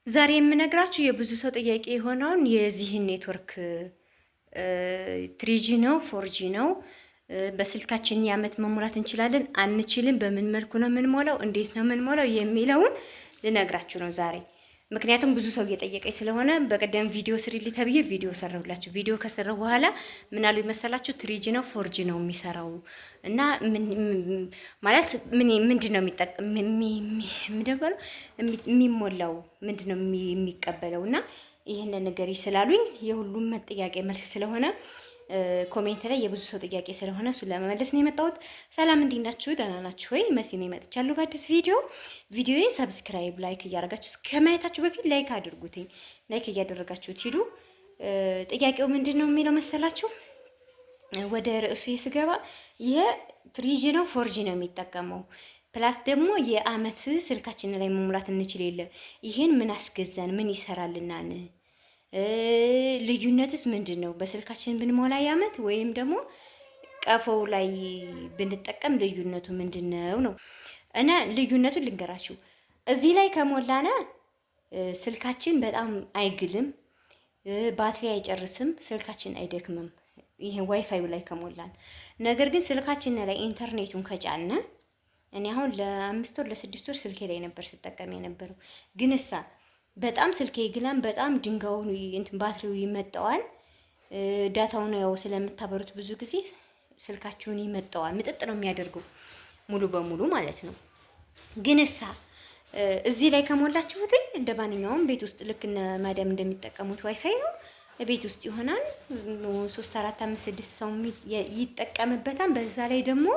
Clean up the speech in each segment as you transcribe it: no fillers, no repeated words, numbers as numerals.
ዛሬ የምነግራችሁ የብዙ ሰው ጥያቄ የሆነውን የዚህን ኔትወርክ ትሪጂ ነው ፎርጂ ነው፣ በስልካችን የዓመት መሙላት እንችላለን አንችልም፣ በምን መልኩ ነው የምንሞላው፣ እንዴት ነው የምንሞላው የሚለውን ልነግራችሁ ነው ዛሬ። ምክንያቱም ብዙ ሰው እየጠየቀኝ ስለሆነ በቀደም ቪዲዮ ስሪልኝ ተብዬ ቪዲዮ ሰራሁላችሁ። ቪዲዮ ከሰራሁ በኋላ ምን አሉ ይመሰላችሁ? ትሪጂ ነው ፎርጂ ነው የሚሰራው እና ማለት ምንድን ነው የሚደበለው የሚሞላው ምንድን ነው የሚቀበለው እና ይህንን ነገር ስላሉኝ የሁሉም ጥያቄ መልስ ስለሆነ ኮሜንት ላይ የብዙ ሰው ጥያቄ ስለሆነ እሱን ለመመለስ ነው የመጣሁት። ሰላም እንዴት ናችሁ? ደህና ናችሁ ወይ? መሲ ነው መጥቻለሁ በአዲስ ቪዲዮ። ቪዲዮዬን ሰብስክራይብ፣ ላይክ እያደረጋችሁ ከማየታችሁ በፊት ላይክ አድርጉትኝ። ላይክ እያደረጋችሁት ሂዱ። ጥያቄው ምንድን ነው የሚለው መሰላችሁ? ወደ ርዕሱ ስገባ ይሄ ትሪጂ ነው ፎርጂ ነው የሚጠቀመው ፕላስ ደግሞ የዓመት ስልካችን ላይ መሙላት እንችል የለ ይሄን ምን አስገዛን? ምን ይሰራልናን? ልዩነትስ ምንድን ነው? በስልካችን ብንሞላ የዓመት ወይም ደግሞ ቀፎው ላይ ብንጠቀም ልዩነቱ ምንድን ነው ነው? እና ልዩነቱን ልንገራችሁ። እዚህ ላይ ከሞላነ ስልካችን በጣም አይግልም፣ ባትሪ አይጨርስም፣ ስልካችን አይደክምም። ይሄ ዋይፋዩ ላይ ከሞላን። ነገር ግን ስልካችን ላይ ኢንተርኔቱን ከጫነ እኔ አሁን ለ5 ወር ለ6 ወር ስልኬ ላይ ነበር ስጠቀም የነበረው። ግን እሳ በጣም ስልኬ ይግላም፣ በጣም ድንጋዩን እንትን ባትሪው ይመጣዋል። ዳታውን ያው ስለምታበሩት ብዙ ጊዜ ስልካችሁን ይመጣዋል፣ ምጥጥ ነው የሚያደርገው ሙሉ በሙሉ ማለት ነው። ግን እሳ እዚህ ላይ ከሞላችሁት እንደ ማንኛውም ቤት ውስጥ ልክ እነ ማዳም እንደሚጠቀሙት ዋይፋይ ነው። ቤት ውስጥ ይሆናል 3 4 5 6 ሰው ይጠቀምበታል። በዛ ላይ ደግሞ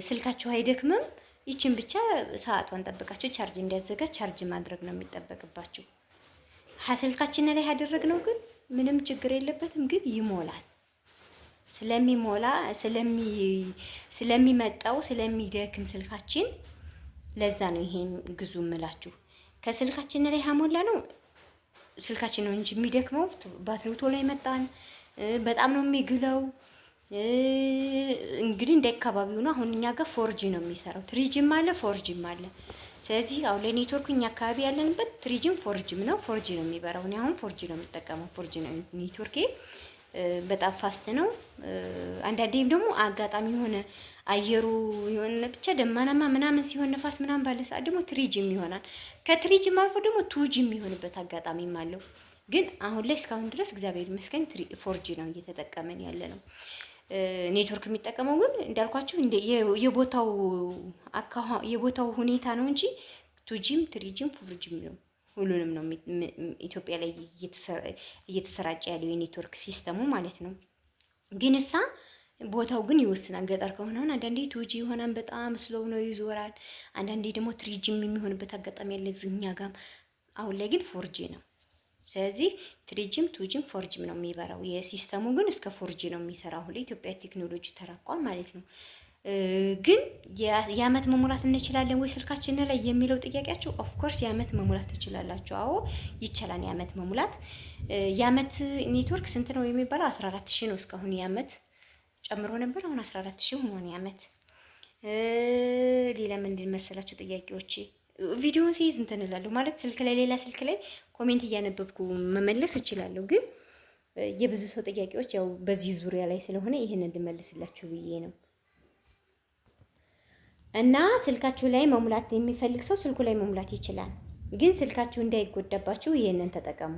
ስልካችሁ አይደክምም። ይችን ብቻ ሰዓቷን ጠብቃችሁ ቻርጅ እንዲያዘጋጅ ቻርጅ ማድረግ ነው የሚጠበቅባችሁ። ስልካችን ላይ ያደረግነው ግን ምንም ችግር የለበትም፣ ግን ይሞላል። ስለሚሞላ ስለሚመጣው ስለሚደክም ስልካችን ለዛ ነው ይሄን ግዙ እምላችሁ። ከስልካችን ላይ ያሞላ ነው ስልካችን ነው እንጂ የሚደክመው ባትሪው ቶሎ ይመጣል። በጣም ነው የሚግለው። እንግዲህ እንደ አካባቢው ነው። አሁን እኛ ጋር ፎርጂ ነው የሚሰራው፣ ትሪጂም አለ ፎርጂም አለ። ስለዚህ አሁን ለኔትወርክ እኛ አካባቢ ያለንበት ትሪጂም ፎርጂም ነው። ፎርጂ ነው የሚበራው። እኔ አሁን ፎርጂ ነው የምጠቀመው። ፎርጂ ነው ኔትወርኬ፣ በጣም ፋስት ነው። አንዳንዴም ደግሞ አጋጣሚ የሆነ አየሩ የሆነ ብቻ ደመናማ ምናምን ሲሆን ነፋስ ምናምን ባለ ሰዓት ደግሞ ትሪጂም ይሆናል። ከትሪጂም አልፎ ደግሞ ቱጂም የሚሆንበት አጋጣሚም አለው። ግን አሁን ላይ እስካሁን ድረስ እግዚአብሔር ይመስገን ፎርጂ ነው እየተጠቀመን ያለ ነው። ኔትወርክ የሚጠቀመው ግን እንዳልኳችሁ የቦታው ሁኔታ ነው እንጂ ቱጂም ትሪጂም ፎርጂም ነው። ሁሉንም ነው ኢትዮጵያ ላይ እየተሰራጨ ያለው የኔትወርክ ሲስተሙ ማለት ነው። ግን እሳ ቦታው ግን ይወስናል። ገጠር ከሆነ አንዳንዴ ቱጂ ይሆናል፣ በጣም ስሎው ነው ይዞራል። አንዳንዴ ደግሞ ትሪጂም የሚሆንበት አጋጣሚ ያለ እኛ ጋር። አሁን ላይ ግን ፎርጂ ነው። ስለዚህ ትሪጂም ቱጂም ፎርጂም ነው የሚበራው። የሲስተሙ ግን እስከ ፎርጂ ነው የሚሰራው። አሁን ላይ ኢትዮጵያ ቴክኖሎጂ ተራቋል ማለት ነው። ግን የዓመት መሙላት እንችላለን ወይ ስልካችን ላይ የሚለው ጥያቄያችሁ፣ ኦፍ ኮርስ የዓመት መሙላት ትችላላችሁ። አዎ ይቻላል የዓመት መሙላት። የዓመት ኔትወርክ ስንት ነው የሚባለው? 14000 ነው እስካሁን። የዓመት ጨምሮ ነበር፣ አሁን 14000 ሆኗል የዓመት። ሌላ ምንድን መሰላችሁ ጥያቄዎቼ? ቪዲዮውን ሲይዝ እንትን እላለሁ ማለት ስልክ ላይ ሌላ ስልክ ላይ ኮሜንት እያነበብኩ መመለስ እችላለሁ። ግን የብዙ ሰው ጥያቄዎች ያው በዚህ ዙሪያ ላይ ስለሆነ ይሄንን ልመልስላችሁ ብዬ ነው። እና ስልካችሁ ላይ መሙላት የሚፈልግ ሰው ስልኩ ላይ መሙላት ይችላል። ግን ስልካችሁ እንዳይጎዳባችሁ ይሄንን ተጠቀሙ።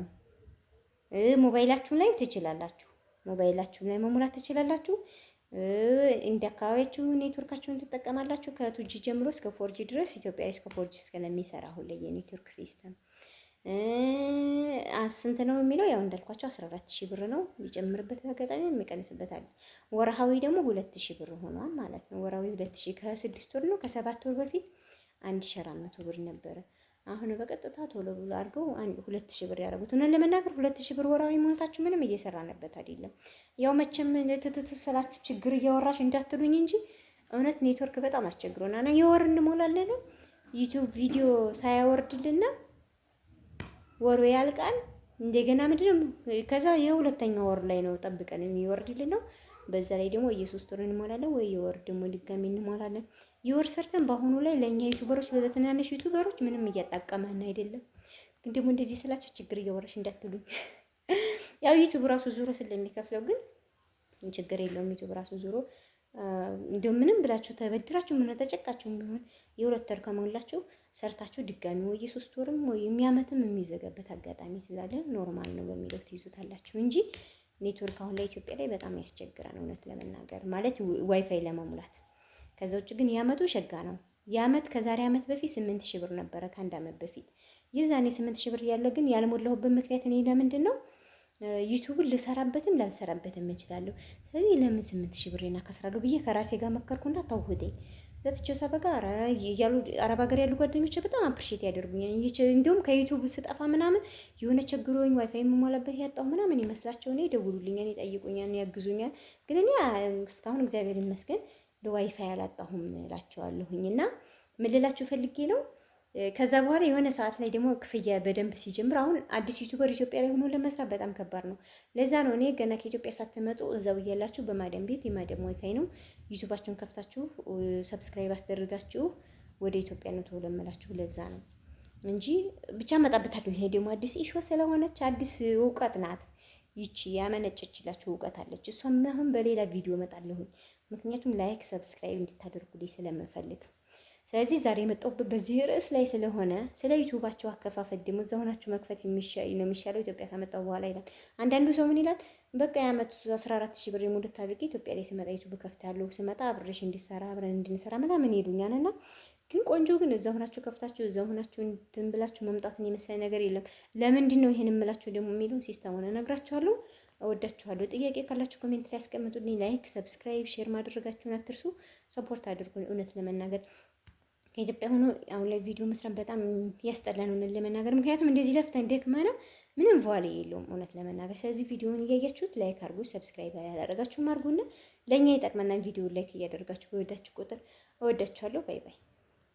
ሞባይላችሁ ላይ ትችላላችሁ። ሞባይላችሁ ላይ መሙላት ትችላላችሁ። እንደ አካባቢያችሁ ኔትወርካችሁን ትጠቀማላችሁ። ከቱጂ ጀምሮ እስከ ፎርጂ ድረስ ኢትዮጵያ እስከ ፎርጂ እስከሚሰራ አሁን ላይ የኔትወርክ ሲስተም ስንት ነው የሚለው ያው እንዳልኳቸው 14000 ብር ነው። የሚጨምርበት አጋጣሚ የሚቀንስበት አለ። ወርሃዊ ደግሞ 2000 ብር ሆኗል ማለት ነው። ወርሃዊ 2000 ከ6 ወር ነው ከ7 ወር በፊት 1400 ብር ነበረ። አሁን በቀጥታ ቶሎ ብሎ አድርገው 2000 ብር ያደረጉት። እና ለመናገር 2000 ብር ወራዊ ሞልታችሁ ምንም እየሰራንበት አይደለም። ያው መቼም ትትትሰላችሁ ችግር እያወራሽ እንዳትሉኝ እንጂ እውነት ኔትወርክ በጣም አስቸግሮናል። እና የወር እንሞላለን ዩቲዩብ ቪዲዮ ሳያወርድልና ወሩ ያልቃል። እንደገና ምንድነው ከዛ የሁለተኛው ወር ላይ ነው ጠብቀን የሚወርድልን ነው። በዛ ላይ ደግሞ የሶስት ወር እንሞላለን ወይ የወር ደግሞ ድጋሚ እንሞላለን። የወር ሰርተን በአሁኑ ላይ ለኛ ዩቲዩበሮች ለትናንሽ ዩቲዩበሮች ምንም እያጣቀመን አይደለም። ግን ደግሞ እንደዚህ ስላችሁ ችግር እያወራሽ እንዳትሉኝ። ያው ዩቲዩብ ራሱ ዙሮ ስለሚከፍለው ግን ችግር የለውም። ዩቲዩብ ራሱ ዙሮ እንዲሁ ምንም ብላችሁ ተበድራችሁ ምን ተጨቃችሁ ቢሆን የሁለት ወር ከሞላችሁ ሰርታችሁ ድጋሚ ወይ የሶስት ወርም ወይ የሚያመትም የሚዘጋበት አጋጣሚ ስላለ ኖርማል ነው በሚለው ትይዙታላችሁ እንጂ ኔትወርክ አሁን ላይ ኢትዮጵያ ላይ በጣም ያስቸግራል፣ እውነት ለመናገር ማለት ዋይፋይ ለመሙላት። ከዛ ውጭ ግን የአመቱ ሸጋ ነው። የአመት ከዛሬ አመት በፊት 8000 ብር ነበረ፣ ከአንድ አመት በፊት የዛኔ 8000 ብር ያለ ግን ያልሞላሁበት ምክንያት እኔ ለምንድን ነው ዩቲዩብን ልሰራበትም ላልሰራበትም እንችላለሁ። ስለዚህ ለምን 8000 ብሬን አከስራለሁ ብዬ ከራሴ ጋር መከርኩና ታውሁደኝ ዘትቼው ሰበጋ ያሉ አረብ ሀገር ያሉ ጓደኞች በጣም አፕሪሼት ያደርጉኛል። እንዲሁም ከዩቲዩብ ስጠፋ ምናምን የሆነ ችግሮኝ ዋይፋይ የምሞላበት ያጣው ምናምን ይመስላቸው እኔ ይደውሉልኛል፣ ይጠይቁኛል፣ ያግዙኛል። ግን እኔ እስካሁን እግዚአብሔር ይመስገን ለዋይፋይ አላጣሁም እላቸዋለሁኝ። እና ምን ልላችሁ ፈልጌ ነው ከዛ በኋላ የሆነ ሰዓት ላይ ደግሞ ክፍያ በደንብ ሲጀምር፣ አሁን አዲስ ዩቲዩበር ኢትዮጵያ ላይ ሆኖ ለመስራት በጣም ከባድ ነው። ለዛ ነው እኔ ገና ከኢትዮጵያ ሳትመጡ እዛው እያላችሁ በማደም ቤት የማደም ዋይፋይ ነው ዩቲዩባችሁን ከፍታችሁ ሰብስክራይብ አስደርጋችሁ ወደ ኢትዮጵያ ነው ተወለመላችሁ። ለዛ ነው እንጂ ብቻ መጣበታለሁ። ይሄ ደግሞ አዲስ ኢሹ ስለሆነች አዲስ እውቀት ናት ይቺ ያመነጨችላችሁ እውቀት አለች። እሷም አሁን በሌላ ቪዲዮ እመጣለሁ። ምክንያቱም ላይክ ሰብስክራይብ እንድታደርጉልኝ ስለምፈልግ። ስለዚህ ዛሬ የመጣሁበት በዚህ ርዕስ ላይ ስለሆነ ስለ ዩቲዩባቸው አከፋፈት ደግሞ እዛ ሆናችሁ መክፈት ነው የሚሻለው ኢትዮጵያ ከመጣሁ በኋላ ይላል። አንዳንዱ ሰው ምን ይላል? በቃ የዓመት 14000 ብር ሙሉ ታድርጌ ኢትዮጵያ ላይ ስመጣ ዩቲዩብ ከፍታለሁ፣ ስመጣ አብሬሽ እንዲሰራ አብረን እንድንሰራ ምናምን ይሉኛል። እና ግን ቆንጆ ግን እዛ ሆናችሁ ከፍታችሁ እዛ ሆናችሁ እንትን ብላችሁ መምጣትን የመሰለ ነገር የለም። ለምንድን ነው ይሄን የምላችሁ ደግሞ የሚሉን ሲስተሙን እነግራችኋለሁ። እወዳችኋለሁ። ጥያቄ ካላችሁ ኮሜንት ላይ ያስቀምጡልኝ። ላይክ፣ ሰብስክራይብ፣ ሼር ማድረጋችሁን አትርሱ። ሰፖርት አድርጉን። እውነት ለመናገር ከኢትዮጵያ ሆኖ አሁን ላይ ቪዲዮ መስራት በጣም ያስጠላን ሆነን ለመናገር፣ ምክንያቱም እንደዚህ ለፍተን ደክመን ምንም ቫሊ የለውም እውነት ለመናገር። ስለዚህ ቪዲዮውን እያያችሁት ላይክ አድርጉ፣ ሰብስክራይብ ያላደረጋችሁም አድርጉና ለእኛ ይጠቅመናል። ቪዲዮ ላይክ እያደረጋችሁ በወዳችሁ ቁጥር እወዳችኋለሁ። ባይ ባይ።